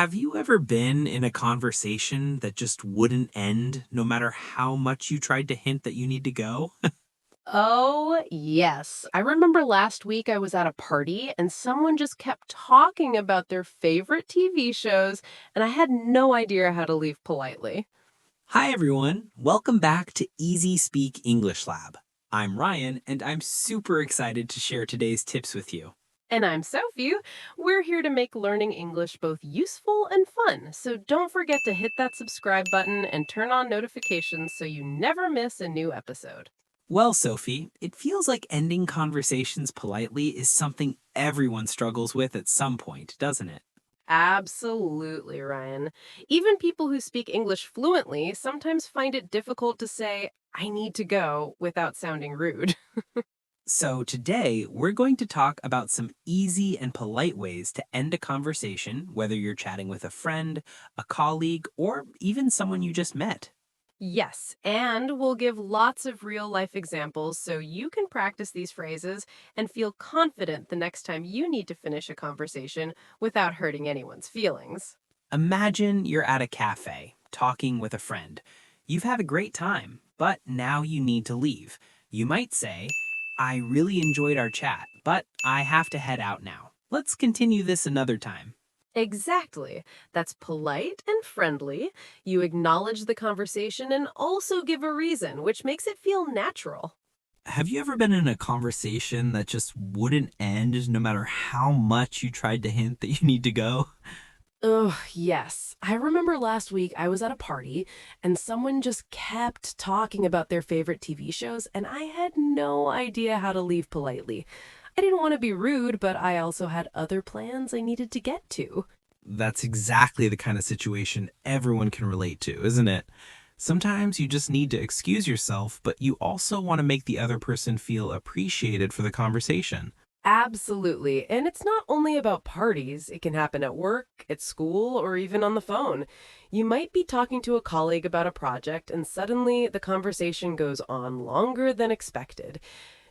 Have you ever been in a conversation that just wouldn't end no matter how much you tried to hint that you need to go? Oh, yes. I remember last week I was at a party and someone just kept talking about their favorite TV shows, and I had no idea how to leave politely. Hi, everyone. Welcome back to Easy Speak English Lab. I'm Ryan, and I'm super excited to share today's tips with you. And I'm Sophie. We're here to make learning English both useful and fun, so don't forget to hit that subscribe button and turn on notifications so you never miss a new episode. Well, Sophie, it feels like ending conversations politely is something everyone struggles with at some point, doesn't it? Absolutely, Ryan. Even people who speak English fluently sometimes find it difficult to say, I need to go without sounding rude. So, today we're going to talk about some easy and polite ways to end a conversation, whether you're chatting with a friend, a colleague, or even someone you just met. Yes, and we'll give lots of real life examples so you can practice these phrases and feel confident the next time you need to finish a conversation without hurting anyone's feelings. Imagine you're at a cafe, talking with a friend. You've had a great time, but now you need to leave. You might say, I really enjoyed our chat, but I have to head out now. Let's continue this another time. Exactly. That's polite and friendly. You acknowledge the conversation and also give a reason, which makes it feel natural. Have you ever been in a conversation that just wouldn't end no matter how much you tried to hint that you need to go? Oh, yes. I remember last week I was at a party and someone just kept talking about their favorite TV shows, and I had no idea how to leave politely. I didn't want to be rude, but I also had other plans I needed to get to. That's exactly the kind of situation everyone can relate to, isn't it? Sometimes you just need to excuse yourself, but you also want to make the other person feel appreciated for the conversation. Absolutely. And it's not only about parties, it can happen at work, at school, or even on the phone. You might be talking to a colleague about a project, and suddenly the conversation goes on longer than expected.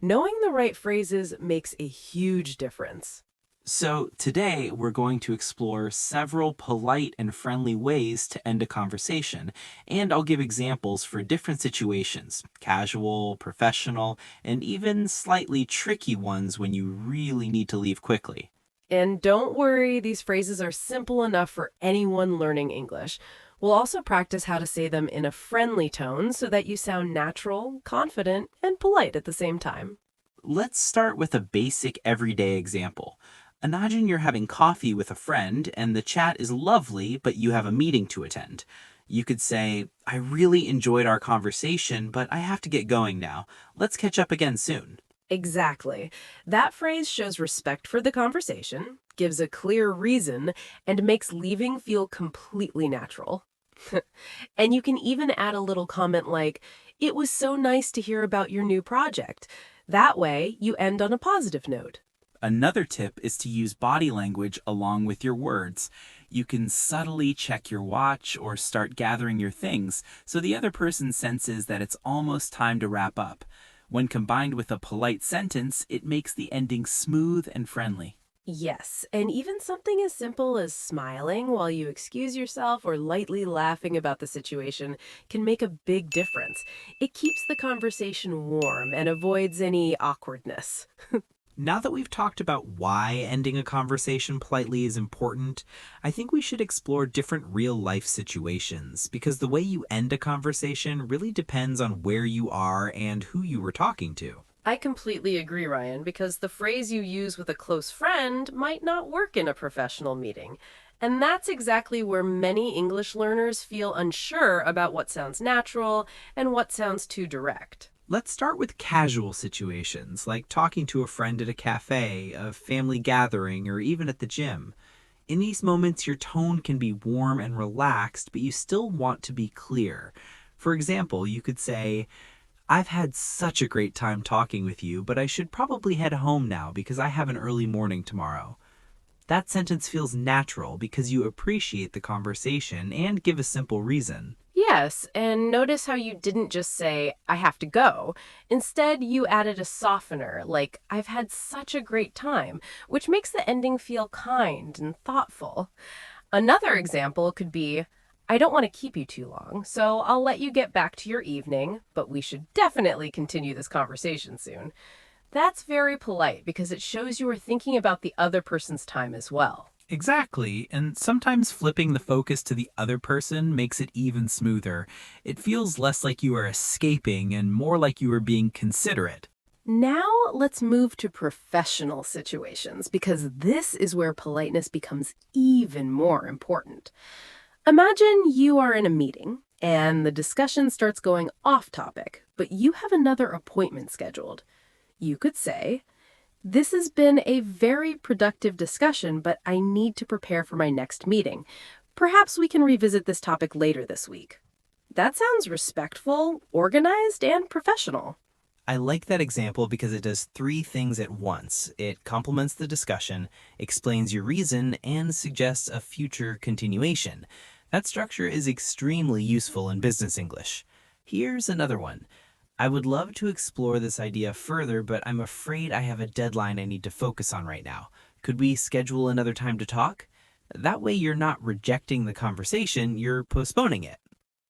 Knowing the right phrases makes a huge difference. So, today we're going to explore several polite and friendly ways to end a conversation, and I'll give examples for different situations casual, professional, and even slightly tricky ones when you really need to leave quickly. And don't worry, these phrases are simple enough for anyone learning English. We'll also practice how to say them in a friendly tone so that you sound natural, confident, and polite at the same time. Let's start with a basic everyday example. Imagine you're having coffee with a friend and the chat is lovely, but you have a meeting to attend. You could say, I really enjoyed our conversation, but I have to get going now. Let's catch up again soon. Exactly. That phrase shows respect for the conversation, gives a clear reason, and makes leaving feel completely natural. And you can even add a little comment like, it was so nice to hear about your new project. That way, you end on a positive note. Another tip is to use body language along with your words. You can subtly check your watch or start gathering your things so the other person senses that it's almost time to wrap up. When combined with a polite sentence, it makes the ending smooth and friendly. Yes, and even something as simple as smiling while you excuse yourself or lightly laughing about the situation can make a big difference. It keeps the conversation warm and avoids any awkwardness. Now that we've talked about why ending a conversation politely is important, I think we should explore different real life situations because the way you end a conversation really depends on where you are and who you were talking to. I completely agree, Ryan, because the phrase you use with a close friend might not work in a professional meeting. And that's exactly where many English learners feel unsure about what sounds natural and what sounds too direct. Let's start with casual situations like talking to a friend at a cafe, a family gathering, or even at the gym. In these moments, your tone can be warm and relaxed, but you still want to be clear. For example, you could say, I've had such a great time talking with you, but I should probably head home now because I have an early morning tomorrow. That sentence feels natural because you appreciate the conversation and give a simple reason. Yes, and notice how you didn't just say, I have to go. Instead, you added a softener, like, I've had such a great time, which makes the ending feel kind and thoughtful. Another example could be, I don't want to keep you too long, so I'll let you get back to your evening, but we should definitely continue this conversation soon. That's very polite because it shows you are thinking about the other person's time as well. Exactly, and sometimes flipping the focus to the other person makes it even smoother. It feels less like you are escaping and more like you are being considerate. Now let's move to professional situations because this is where politeness becomes even more important. Imagine you are in a meeting and the discussion starts going off topic, but you have another appointment scheduled. You could say, this has been a very productive discussion, but I need to prepare for my next meeting. Perhaps we can revisit this topic later this week. That sounds respectful, organized, and professional. I like that example because it does three things at once. It complements the discussion, explains your reason, and suggests a future continuation. That structure is extremely useful in business English. Here's another one. I would love to explore this idea further, but I'm afraid I have a deadline I need to focus on right now. Could we schedule another time to talk? That way you're not rejecting the conversation, you're postponing it.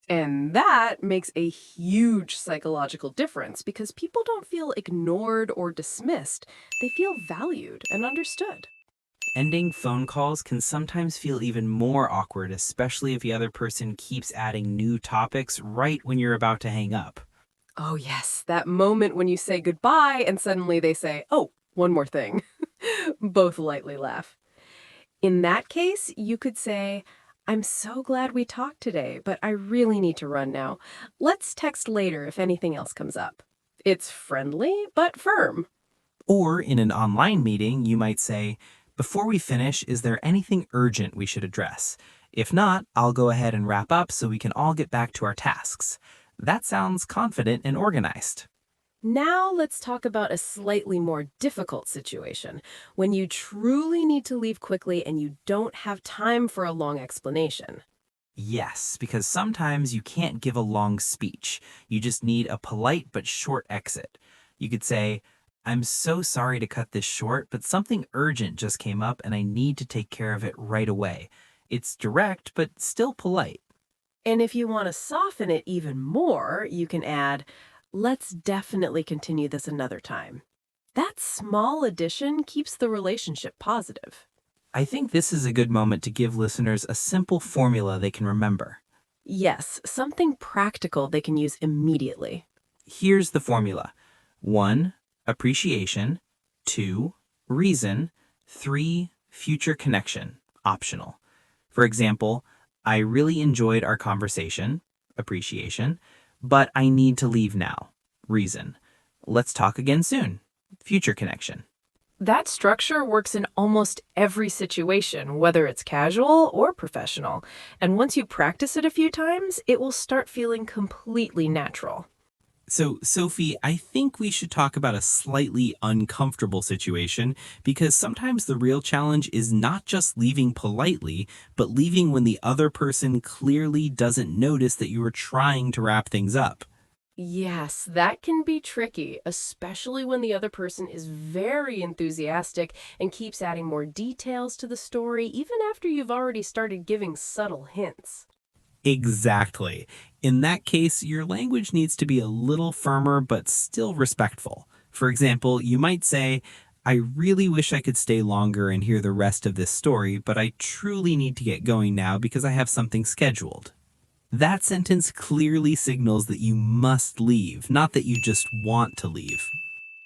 And that makes a huge psychological difference because people don't feel ignored or dismissed. They feel valued and understood. Ending phone calls can sometimes feel even more awkward, especially if the other person keeps adding new topics right when you're about to hang up. Oh, yes, that moment when you say goodbye and suddenly they say, oh, one more thing. Both lightly laugh. In that case, you could say, I'm so glad we talked today, but I really need to run now. Let's text later if anything else comes up. It's friendly, but firm. Or in an online meeting, you might say, before we finish, is there anything urgent we should address? If not, I'll go ahead and wrap up so we can all get back to our tasks. That sounds confident and organized. Now let's talk about a slightly more difficult situation when you truly need to leave quickly and you don't have time for a long explanation. Yes, because sometimes you can't give a long speech. You just need a polite but short exit. You could say, I'm so sorry to cut this short, but something urgent just came up and I need to take care of it right away. It's direct, but still polite. And if you want to soften it even more, you can add, let's definitely continue this another time. That small addition keeps the relationship positive. I think this is a good moment to give listeners a simple formula they can remember. Yes, something practical they can use immediately. Here's the formula. 1. Appreciation. 2. Reason. 3. Future connection. Optional. For example, I really enjoyed our conversation. Appreciation. But I need to leave now. Reason. Let's talk again soon. Future connection. That structure works in almost every situation, whether it's casual or professional. And once you practice it a few times, it will start feeling completely natural. So, Sophie, I think we should talk about a slightly uncomfortable situation because sometimes the real challenge is not just leaving politely, but leaving when the other person clearly doesn't notice that you are trying to wrap things up. Yes, that can be tricky, especially when the other person is very enthusiastic and keeps adding more details to the story, even after you've already started giving subtle hints. Exactly. In that case, your language needs to be a little firmer but still respectful. For example, you might say, I really wish I could stay longer and hear the rest of this story, but I truly need to get going now because I have something scheduled. That sentence clearly signals that you must leave, not that you just want to leave.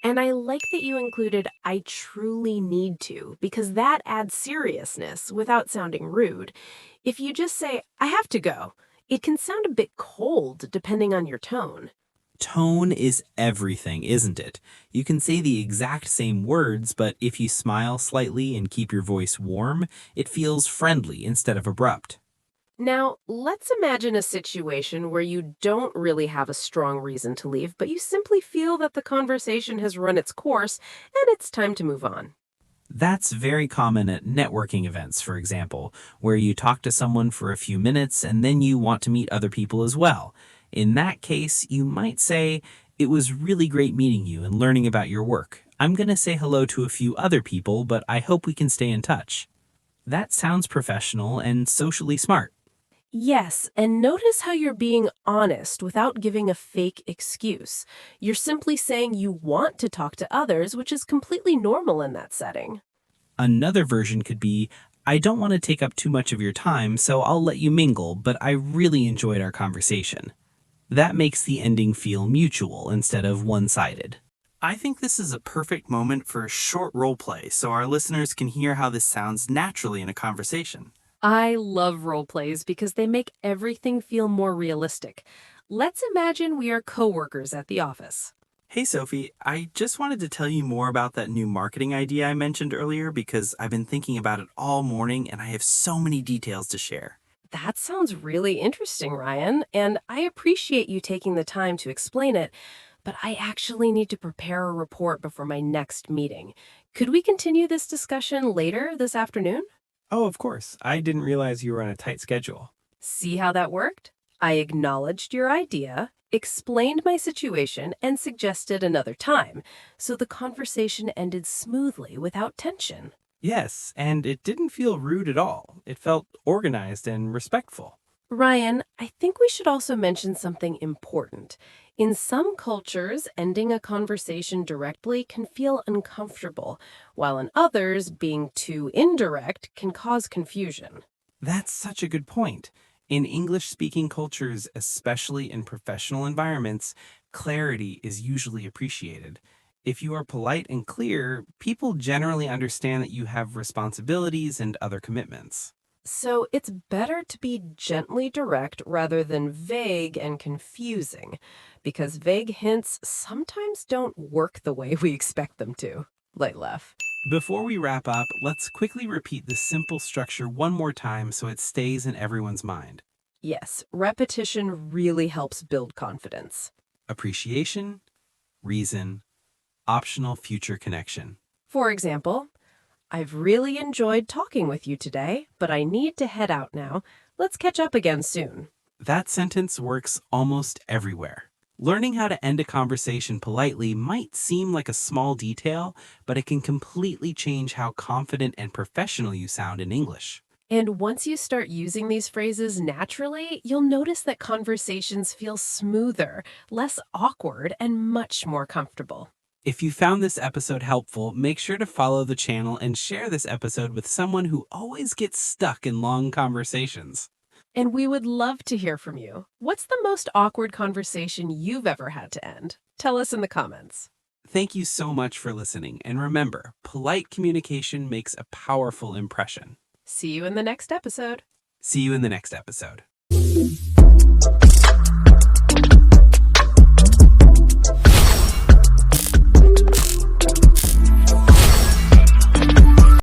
And I like that you included I truly need to, because that adds seriousness without sounding rude. If you just say, I have to go, it can sound a bit cold depending on your tone. Tone is everything, isn't it? You can say the exact same words, but if you smile slightly and keep your voice warm, it feels friendly instead of abrupt. Now, let's imagine a situation where you don't really have a strong reason to leave, but you simply feel that the conversation has run its course and it's time to move on. That's very common at networking events, for example, where you talk to someone for a few minutes and then you want to meet other people as well. In that case, you might say, it was really great meeting you and learning about your work. I'm going to say hello to a few other people, but I hope we can stay in touch. That sounds professional and socially smart. Yes, and notice how you're being honest without giving a fake excuse. You're simply saying you want to talk to others, which is completely normal in that setting. Another version could be, I don't want to take up too much of your time, so I'll let you mingle, but I really enjoyed our conversation. That makes the ending feel mutual instead of one-sided. I think this is a perfect moment for a short role play so our listeners can hear how this sounds naturally in a conversation. I love role plays because they make everything feel more realistic. Let's imagine we are coworkers at the office. Hey Sophie, I just wanted to tell you more about that new marketing idea I mentioned earlier because I've been thinking about it all morning and I have so many details to share. That sounds really interesting, Ryan, and I appreciate you taking the time to explain it, but I actually need to prepare a report before my next meeting. Could we continue this discussion later this afternoon? Oh, of course. I didn't realize you were on a tight schedule. See how that worked? I acknowledged your idea, explained my situation, and suggested another time, so the conversation ended smoothly without tension. Yes, and it didn't feel rude at all. It felt organized and respectful. Ryan, I think we should also mention something important. In some cultures, ending a conversation directly can feel uncomfortable, while in others, being too indirect can cause confusion. That's such a good point. In English-speaking cultures, especially in professional environments, clarity is usually appreciated. If you are polite and clear, people generally understand that you have responsibilities and other commitments. So it's better to be gently direct rather than vague and confusing, because vague hints sometimes don't work the way we expect them to. Light laugh. Before we wrap up, let's quickly repeat the simple structure one more time so it stays in everyone's mind. Yes, repetition really helps build confidence. Appreciation, reason, optional future connection. For example, I've really enjoyed talking with you today, but I need to head out now. Let's catch up again soon. That sentence works almost everywhere. Learning how to end a conversation politely might seem like a small detail, but it can completely change how confident and professional you sound in English. And once you start using these phrases naturally, you'll notice that conversations feel smoother, less awkward, and much more comfortable. If you found this episode helpful, make sure to follow the channel and share this episode with someone who always gets stuck in long conversations. And we would love to hear from you. What's the most awkward conversation you've ever had to end? Tell us in the comments. Thank you so much for listening, and remember, polite communication makes a powerful impression. See you in the next episode. See you in the next episode.